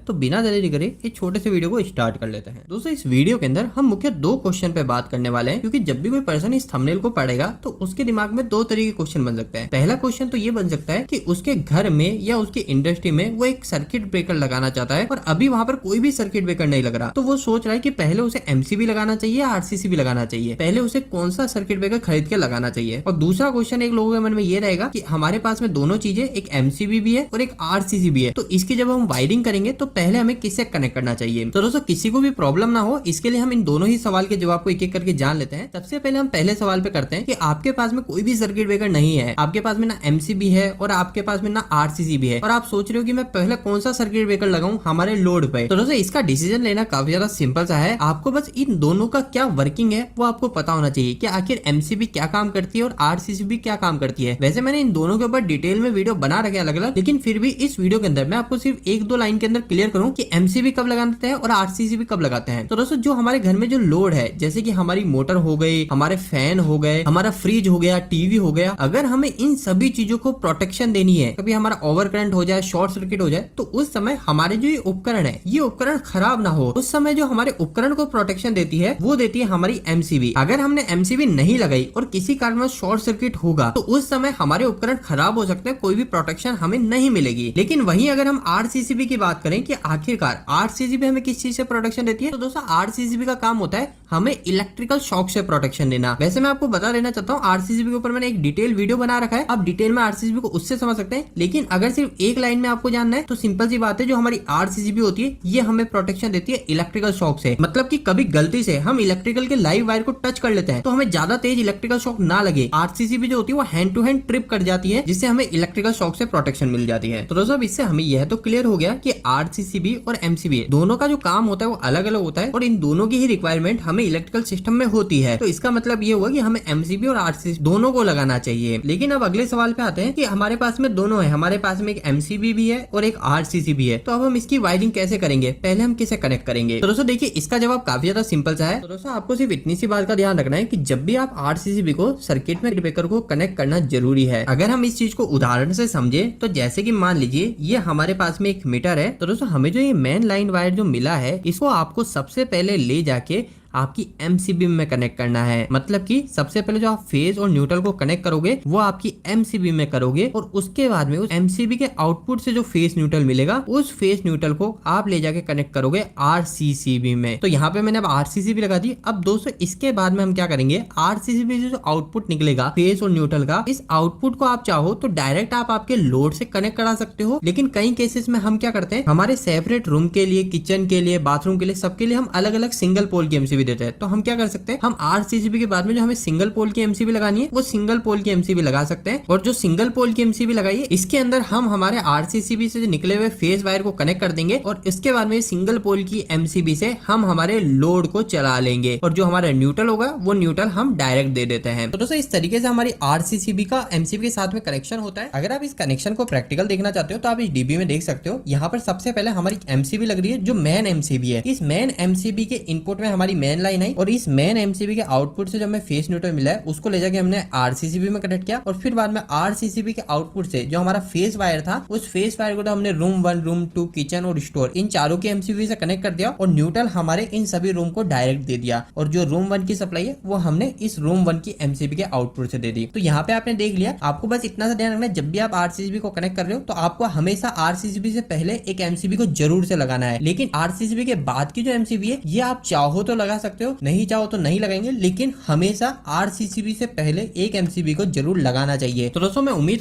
तो बिना देरी करे इस छोटे से वीडियो को स्टार्ट कर लेते हैं। दोस्तों इस वीडियो के अंदर हम मुख्य दो क्वेश्चन पे बात करने वाले हैं, क्योंकि जब भी कोई पर्सन इस थंबनेल को पढ़ेगा तो उसके दिमाग में दो तरह के क्वेश्चन बन सकते हैं। पहला क्वेश्चन तो ये बन सकता है कि उसके घर में या उसकी इंडस्ट्री में वो एक सर्किट ब्रेकर लगाना चाहता है और अभी वहां पर कोई भी सर्किट ब्रेकर नहीं लग रहा, तो वो सोच रहा है कि पहले उसे एमसीबी लगाना चाहिए या आरसीसीबी लगाना चाहिए, पहले उसे कौन सा सर्किट ब्रेकर खरीद के लगाना चाहिए। और दूसरा क्वेश्चन एक लोगों के मन में ये रहेगा कि हमारे पास में दोनों चीजें, एक एमसीबी भी है और एक आरसीसी भी है, तो इसकी जब हम वायरिंग करेंगे तो पहले हमें किससे कनेक्ट करना चाहिए। तो दोस्तों किसी को भी प्रॉब्लम ना हो इसके लिए हम इन दोनों ही सवाल के जवाब को एक एक करके जान लेते हैं। सबसे पहले हम पहले सवाल पे करते हैं कि आपके पास में कोई भी सर्किट ब्रेकर नहीं है, आपके पास में ना एमसीबी है और आपके पास में ना आरसीसी भी है, और आप सोच रहे हो कि मैं पहले कौन सा सर्किट ब्रेकर लगाऊं हमारे लोड पे। तो दोस्तों इसका डिसीजन लेना काफी ज्यादा सिंपल सा है, आपको बस इन दोनों का क्या वर्किंग है वो आपको पता होना चाहिए कि आखिर एमसीबी क्या काम करती है और आरसीसी भी क्या काम करती है। वैसे मैंने इन दोनों के ऊपर डिटेल में वीडियो बना रखे अलग अलग, लेकिन फिर भी इस वीडियो के अंदर मैं आपको सिर्फ एक दो लाइन के अंदर क्लियर करूं कि एमसीबी कब लगाते हैं और आरसीसी भी कब लगाते हैं। तो दोस्तों जो हमारे घर में जो लोड है, जैसे कि हमारी मोटर हो गई, हमारे फैन हो गए, हमारा फ्रिज हो गया, टीवी हो गया, अगर हमें इन सभी चीजों को प्रोटेक्शन देनी है, कभी हमारा ओवर करंट हो जाए, शॉर्ट सर्किट हो जाए, तो उस समय हमारे जो ये उपकरण है ये उपकरण खराब ना हो, उस समय जो हमारे उपकरण को प्रोटेक्शन देती है वो देती है हमारी एमसीबी। अगर हमने एमसीबी नहीं लगाई और किसी कारण में शॉर्ट सर्किट होगा तो उस समय हमारे उपकरण खराब हो सकते हैं, कोई भी प्रोटेक्शन हमें नहीं मिलेगी। लेकिन वहीं अगर हम आरसीसीबी की बात करें कि आखिरकार आरसीसीबी हमें किस चीज से प्रोटेक्शन देती है, तो दोस्तों आरसीसीबी का काम होता है हमें इलेक्ट्रिकल शॉक से प्रोटेक्शन देना। वैसे मैं आपको बता देना चाहता हूँ आरसीसीबी के ऊपर मैंने एक डिटेल वीडियो बना रखा है, आप डिटेल में आरसीसीबी को उससे समझ सकते हैं। लेकिन अगर सिर्फ एक लाइन में आपको जानना है तो सिंपल सी बात है, जो हमारी आरसीसीबी होती है ये हमें प्रोटेक्शन देती है इलेक्ट्रिकल शॉक से। मतलब कि कभी गलती से हम इलेक्ट्रिकल के लाइव वायर को टच कर लेते हैं तो हमें ज्यादा तेज इलेक्ट्रिकल शॉक ना लगे, आरसीसीबी जो होती है वो हैंड टू हैंड ट्रिप कर जाती है, जिससे हमें इलेक्ट्रिकल शॉक से प्रोटेक्शन मिल जाती है। तो दोस्तों इससे हमें यह तो क्लियर हो गया कि आरसीसीबी और एमसीबी दोनों का जो काम होता है वो अलग अलग होता है और इन दोनों की ही रिक्वायरमेंट हमें इलेक्ट्रिकल सिस्टम में होती है। तो इसका मतलब ये हुआ कि हमें एमसीबी और आरसीसी दोनों को लगाना चाहिए। लेकिन अब अगले सवाल पे आते हैं कि हमारे पास में दोनों है, हमारे पास में एक एमसीबी भी है और एक आरसीसी भी है, तो अब हम इसकी वायरिंग कैसे करेंगे, पहले हम किसे कनेक्ट करेंगे। तो दोस्तों देखिए इसका जवाब काफी ज्यादा सिंपल सा है। तो दोस्तों आपको सिर्फ इतनी सी बात का ध्यान रखना है कि जब भी आप आरसीसीबी को सर्किट में ब्रेकर को कनेक्ट करना जरूरी है। अगर हम इस चीज को उदाहरण से समझे तो जैसे कि मान लीजिए ये हमारे पास में एक मीटर है, तो दोस्तों हमें जो ये मेन लाइन वायर जो मिला है इसको आपको सबसे पहले ले जाके आपकी एमसीबी में कनेक्ट करना है। मतलब कि सबसे पहले जो आप फेज और न्यूट्रल को कनेक्ट करोगे वो आपकी एमसीबी में करोगे और उसके बाद में उस एमसीबी के आउटपुट से जो फेज न्यूट्रल मिलेगा उस फेज न्यूट्रल को आप ले जाके कनेक्ट करोगे आरसीसीबी में। तो यहाँ पे मैंने अब आरसीसीबी लगा दी। अब दोस्तों इसके बाद में हम क्या करेंगे, आरसीसीबी से जो आउटपुट निकलेगा फेज और न्यूट्रल का, इस आउटपुट को आप चाहो तो डायरेक्ट आप आपके लोड से कनेक्ट करा सकते हो। लेकिन कई केसेस में हम क्या करते हैं, हमारे सेपरेट रूम के लिए, किचन के लिए, बाथरूम के लिए, सबके लिए हम अलग अलग सिंगल पोल की एमसीबी देते हैं। तो हम क्या कर सकते हैं, हम आरसीसीबी के बाद में जो हमें सिंगल पोल की एमसीबी लगानी है वो सिंगल पोल की एमसीबी लगा सकते हैं। और जो सिंगल पोल की एमसीबी लगाई है इसके अंदर हम हमारे आरसीसीबी से निकले हुए फेज वायर को कनेक्ट कर देंगे और इसके बाद में सिंगल पोल की एमसीबी से हम हमारे लोड को चला लेंगे और जो हमारा न्यूट्रल होगा वो न्यूट्रल हम डायरेक्ट दे देते हैं। तो दोस्तों इस तरीके से हमारी आरसीसीबी का एमसीबी के साथ में कनेक्शन होता है। अगर आप इस कनेक्शन को प्रैक्टिकल देखना चाहते हो तो आप इस डीबी में देख सकते हो। यहाँ पर सबसे पहले हमारी एमसीबी लग रही है जो मेन एमसीबी है। इस मेन एमसीबी के इनपुट में हमारी मेन लाइन आई और इस मेन एमसीबी के आउटपुट से जो हमें फेस न्यूट्रल मिला है उसको ले जाके हमने आरसीसीबी में कनेक्ट किया और फिर बाद में आरसीसीबी के आउटपुट से जो हमारा फेस वायर था उस फेस वायर को तो हमने रूम 1, रूम 2, किचन और स्टोर इन चारों के एमसीबी से कनेक्ट कर दिया और न्यूट्रल हमारे इन सभी रूम को डायरेक्ट दे दिया और जो रूम 1 की सप्लाई है वो हमने इस रूम 1 की एमसीबी के आउटपुट से दे दी। तो यहाँ पे आपने देख लिया। आपको बस इतना सा ध्यान रखना है, जब भी आप आरसीसीबी को कनेक्ट कर रहे हो तो आपको हमेशा आरसीसीबी से पहले एक एमसीबी को जरूर से लगाना है। लेकिन आरसीसीबी के बाद की जो एमसीबी है ये आप चाहो तो लगा सकते हो, नहीं चाहो तो नहीं लगाएंगे, लेकिन हमेशा आरसीसीबी से पहले एक एमसीबी को जरूर लगाना चाहिए। तो दोस्तों मैं उम्मीद